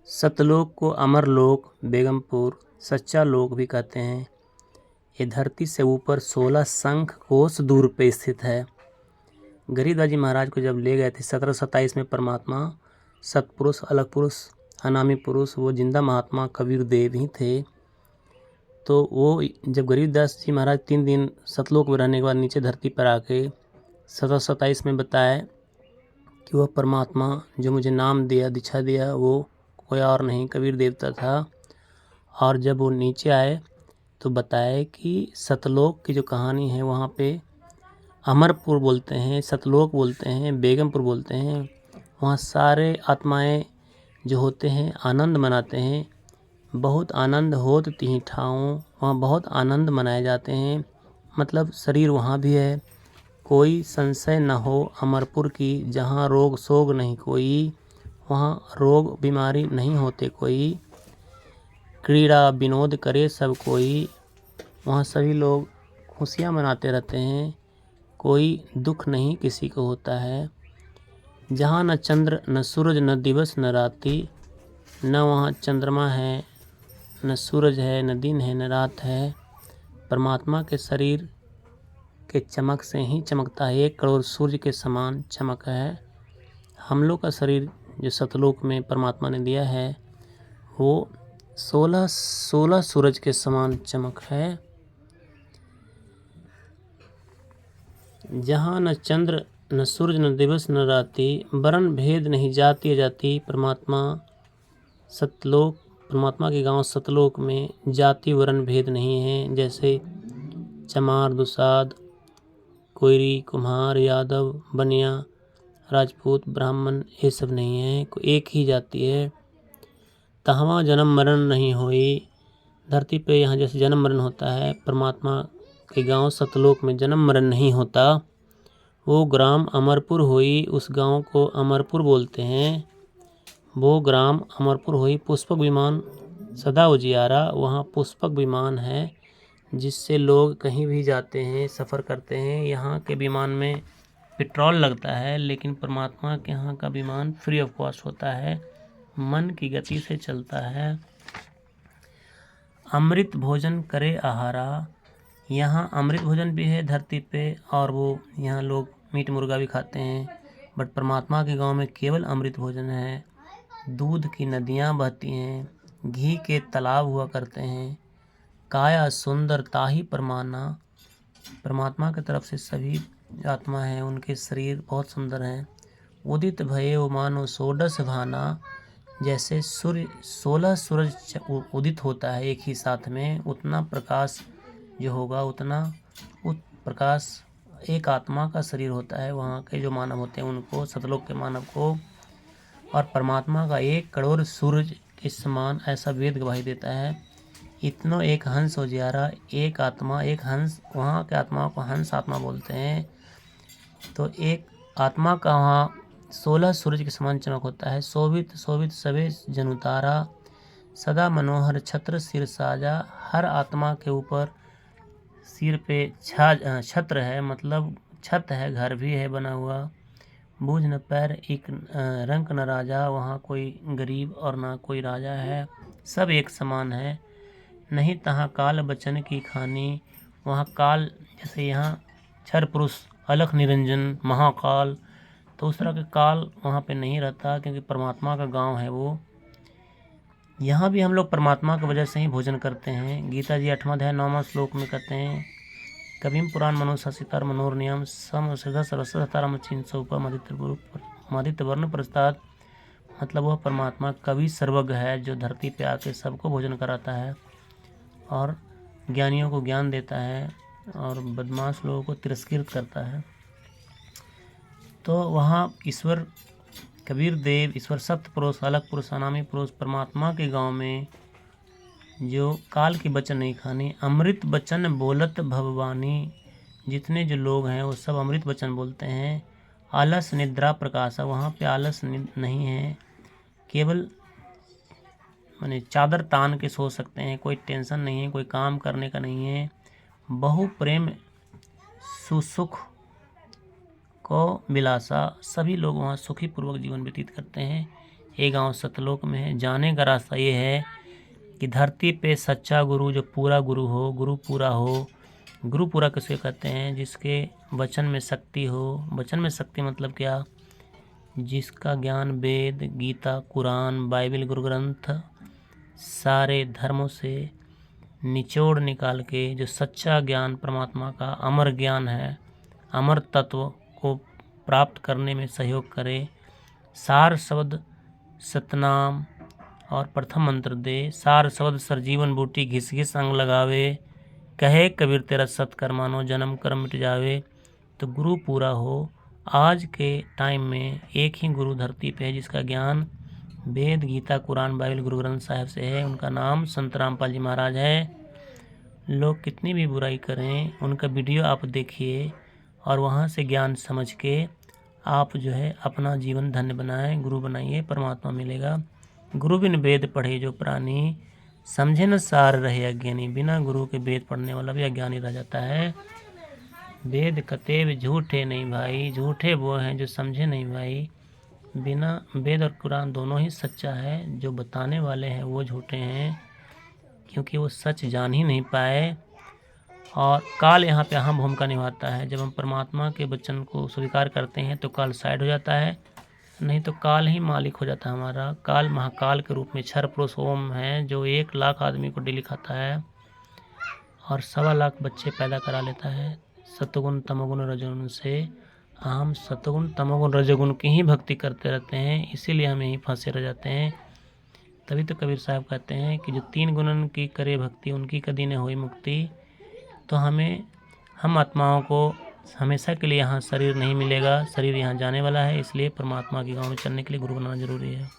सतलोक को अमरलोक, बेगमपुर, सच्चा लोक भी कहते हैं। ये धरती से ऊपर 16 शंख कोस दूर पे स्थित है। गरीबदास जी महाराज को जब ले गए थे 1727 में परमात्मा, सतपुरुष, अलग पुरुष, अनामी पुरुष, वो जिंदा महात्मा कबीर देव ही थे। तो वो जब गरीबदास जी महाराज 3 दिन सतलोक में रहने के बाद नीचे धरती पर आके 1727 में बताया कि वह परमात्मा जो मुझे नाम दिया, दीक्षा दिया, वो कोई और नहीं कबीर देवता था। और जब वो नीचे आए तो बताया कि सतलोक की जो कहानी है वहाँ पे अमरपुर बोलते हैं, सतलोक बोलते हैं, बेगमपुर बोलते हैं। वहाँ सारे आत्माएं जो होते हैं आनंद मनाते हैं। बहुत आनंद होत तिहि ठाऊँ, वहाँ बहुत आनंद मनाए जाते हैं। मतलब शरीर वहाँ भी है। कोई संशय न हो अमरपुर की, जहाँ रोग शोग नहीं कोई, वहाँ रोग बीमारी नहीं होते कोई। क्रीड़ा विनोद करे सब कोई, वहाँ सभी लोग खुशियाँ मनाते रहते हैं। कोई दुख नहीं किसी को होता है। जहाँ न चंद्र न सूरज न दिवस न राति, न वहाँ चंद्रमा है, न सूरज है, न दिन है, न रात है। परमात्मा के शरीर के चमक से ही चमकता है। 1 करोड़ सूर्य के समान चमक है। हम लोग का शरीर जो सतलोक में परमात्मा ने दिया है वो 16 सूरज के समान चमक है। जहाँ न चंद्र न सूरज न दिवस न राति, वर्ण भेद नहीं जाति अजाति। परमात्मा सतलोक, परमात्मा के गांव सतलोक में जाति वर्ण भेद नहीं है। जैसे चमार, दुसाध, कोयरी, कुम्हार, यादव, बनिया, राजपूत, ब्राह्मण, ये सब नहीं है। एक ही जाति है। तहवा जन्म मरण नहीं होई। धरती पे यहाँ जैसे जन्म मरण होता है, परमात्मा के गांव सतलोक में जन्म मरण नहीं होता। वो ग्राम अमरपुर होई, उस गांव को अमरपुर बोलते हैं। वो ग्राम अमरपुर होई। पुष्पक विमान सदा उजियारा, वहाँ पुष्पक विमान है जिससे लोग कहीं भी जाते हैं, सफ़र करते हैं। यहाँ के विमान में पेट्रोल लगता है, लेकिन परमात्मा के यहाँ का विमान फ्री ऑफ कॉस्ट होता है, मन की गति से चलता है। अमृत भोजन करे आहारा, यहाँ अमृत भोजन भी है धरती पे, और वो यहाँ लोग मीट मुर्गा भी खाते हैं। बट परमात्मा के गांव में केवल अमृत भोजन है। दूध की नदियाँ बहती हैं, घी के तालाब हुआ करते हैं। काया सुंदर ताही परमाना, परमात्मा की तरफ से सभी आत्मा हैं, उनके शरीर बहुत सुंदर हैं। उदित भये वो मानो षोडश भाना, जैसे सूर्य 16 सूरज उदित होता है एक ही साथ में, उतना प्रकाश जो होगा उतना प्रकाश एक आत्मा का शरीर होता है। वहाँ के जो मानव होते हैं उनको, सतलोक के मानव को। और परमात्मा का 1 करोड़ सूरज के समान, ऐसा वेद गवाही देता है। इतनो एक हंस उजियारा, एक आत्मा, एक हंस, वहाँ के आत्मा को हंस आत्मा बोलते हैं। तो एक आत्मा का वहाँ 16 सूरज के समान चमक होता है। शोभित शोभित सबे जन उतारा, सदा मनोहर छत्र सिर साजा। हर आत्मा के ऊपर सिर पे छत्र है, मतलब छत है, घर भी है बना हुआ। बूझ न पैर एक रंक न राजा, वहाँ कोई गरीब और ना कोई राजा है, सब एक समान है। नहीं तहाँ काल बचन की खानी, वहाँ काल जैसे यहाँ क्षर पुरुष, अलख निरंजन, महाकाल, तो उस तरह के काल वहाँ पे नहीं रहता, क्योंकि परमात्मा का गांव है वो। यहाँ भी हम लोग परमात्मा की वजह से ही भोजन करते हैं। गीता जी 8वां अध्याय 9वां श्लोक में कहते हैं, कविम पुराण मनोशासितार मनोर नियम सम श्रद्धा सरस्वताराम चिन्ह सौपा मादित्य वर्ण प्रस्ताद। मतलब वह परमात्मा कवि सर्वज्ञ है जो धरती पे आके सबको भोजन कराता है और ज्ञानियों को ज्ञान देता है और बदमाश लोगों को तिरस्कृत करता है। तो वहाँ ईश्वर कबीर देव, ईश्वर सप्त पुरुष, अलग पुरुष, अनामी पुरुष, परमात्मा के गांव में जो काल की बचन नहीं खानी, अमृत बचन बोलत भगवानी। जितने जो लोग हैं वो सब अमृत बचन बोलते हैं। आलस निद्रा प्रकाश, वहाँ पे आलस नहीं है, केवल माने चादर तान के सो सकते हैं, कोई टेंशन नहीं है, कोई काम करने का नहीं है। बहु प्रेम सुसुख को बिलासा, सभी लोग वहाँ सुखी पूर्वक जीवन व्यतीत करते हैं। ये गांव सतलोक में है। जाने का रास्ता ये है कि धरती पे सच्चा गुरु जो पूरा गुरु हो, गुरु पूरा हो। गुरु पूरा किसे कहते हैं? जिसके वचन में शक्ति हो। वचन में शक्ति मतलब क्या? जिसका ज्ञान वेद, गीता, कुरान, बाइबल, गुरु ग्रंथ सारे धर्मों से निचोड़ निकाल के जो सच्चा ज्ञान परमात्मा का अमर ज्ञान है, अमर तत्व को प्राप्त करने में सहयोग करे। सार शब्द सतनाम और प्रथम मंत्र दे। सार शब्द सरजीवन बूटी घिस घिस अंग लगावे। कहे कबीर तेरा सत्कर मानो जन्म कर्म मिट जावे। तो गुरु पूरा हो। आज के टाइम में एक ही गुरु धरती पे है जिसका ज्ञान वेद, गीता, कुरान, बाइबल, गुरु ग्रंथ साहिब से है। उनका नाम संत रामपाल जी महाराज है। लोग कितनी भी बुराई करें, उनका वीडियो आप देखिए और वहाँ से ज्ञान समझ के आप जो है अपना जीवन धन्य बनाएं, गुरु बनाइए, परमात्मा मिलेगा। गुरु बिन वेद पढ़े जो प्राणी, समझे न सार रहे अज्ञानी। बिना गुरु के वेद पढ़ने वाला भी अज्ञानी रह जाता है। वेद कतेब झूठे नहीं भाई, झूठे वो हैं जो समझे नहीं भाई। बिना वेद और कुरान दोनों ही सच्चा है, जो बताने वाले हैं वो झूठे हैं, क्योंकि वो सच जान ही नहीं पाए। और काल यहाँ पे अहम भूमिका निभाता है। जब हम परमात्मा के वचन को स्वीकार करते हैं तो काल साइड हो जाता है, नहीं तो काल ही मालिक हो जाता है हमारा। काल महाकाल के रूप में क्षर पुरुष ओम है, जो 1 लाख आदमी को डेली खाता है और 1.25 लाख बच्चे पैदा करा लेता है सतगुण तमोगुण रजोगुण से। हम सतगुण तमोगुण रजोगुण की ही भक्ति करते रहते हैं, इसीलिए हम यहीं फंसे रह जाते हैं। तभी तो कबीर साहब कहते हैं कि जो 3 गुणन की करे भक्ति, उनकी कदी न होई मुक्ति। तो हम आत्माओं को हमेशा के लिए यहाँ शरीर नहीं मिलेगा, शरीर यहाँ जाने वाला है। इसलिए परमात्मा के गांव में चलने के लिए गुरु बनाना जरूरी है।